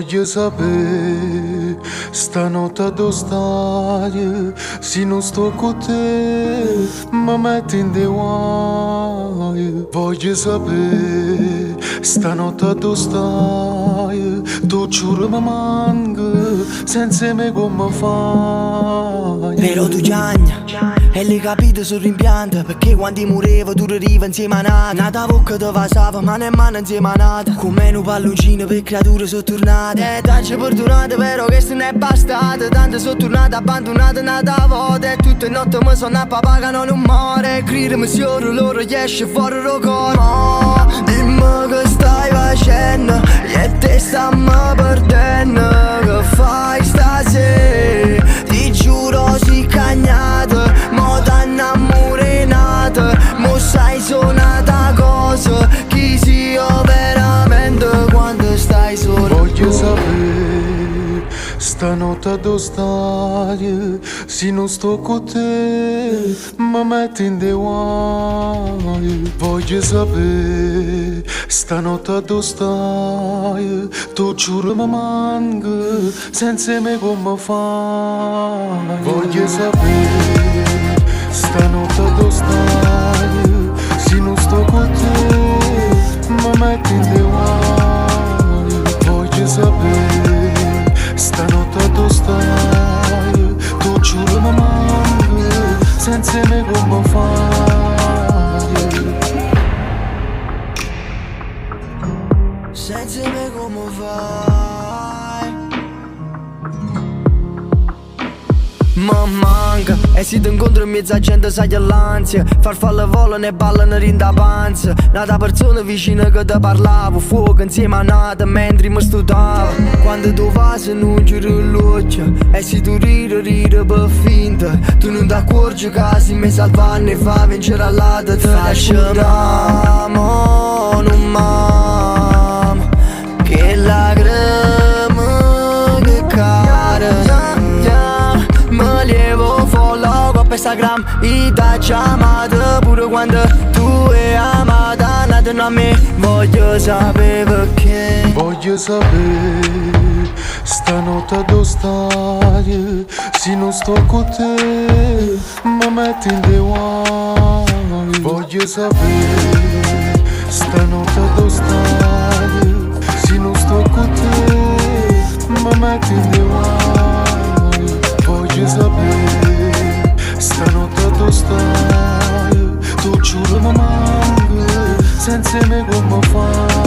Voglio sapere stanotte dove stai. Se non sto con te mi metti in dei guai. Voglio sapere stanotte dove stai. Tu giuro mi manca, senza me come fai. Però tu giagna e l'hai capito sul rimpianto, perché quando murevo tu arriva insieme a nata. Nata bocca te passava mano in mano insieme a nata. Come un palloncino per creature sono tornate. Tanto perdonate però che se ne è bastato. Tanto sono tornate abbandonate nata volta. E tutte le notti mi sono a papà che non muore. Gridami se loro gli esce fuori il cuore. No, dimmi che stai facendo e te stiamo perdendo. Che fai stasera? Ti giuro si cagnato, mo t'hanno ammurenato. Mo sai suonata cosa, chi si io veramente quando stai solo. Voglio sapere stanotte dove stai. Se non sto con te mi metti in dei guai. Voglio sapere stanotte dove stai. Tu giuro mi manca, senza me come fai. Voglio sapere stanotte dove stai. Se non sto con te mi metti in dei guai. Voglio sapere stanotte dove stai. Tu giuro mi manca, senza me come fai. Senza me come fai? Ma manca, e se ti incontro in mezzo a gente sai che l'ansia. Farfalle volano e ballano in da panza. Nata persona vicina che ti parlavo. Fuoco insieme a nata mentre mi studavo. Quando tu vai se non giro l'occhio. E se tu ridi per finta. Tu non ti accorgi che se mi salvano e fa vincere all'altra. Te lasciamo, non m'amo. Che lacrime che cade. Me lievo follow qua per Instagram e da chiamata. Pure quando tu è amata. Nata a me, voglio sapere perché. Voglio sapere stanotte dove stai. Se non sto con te mi metti in dei guai. Voglio sapere stanotte dove stai. Se non sto con te mi metti in dei guai. Voglio sapere stanotte dove stai. Tu giuro mi manca, senza me come fai.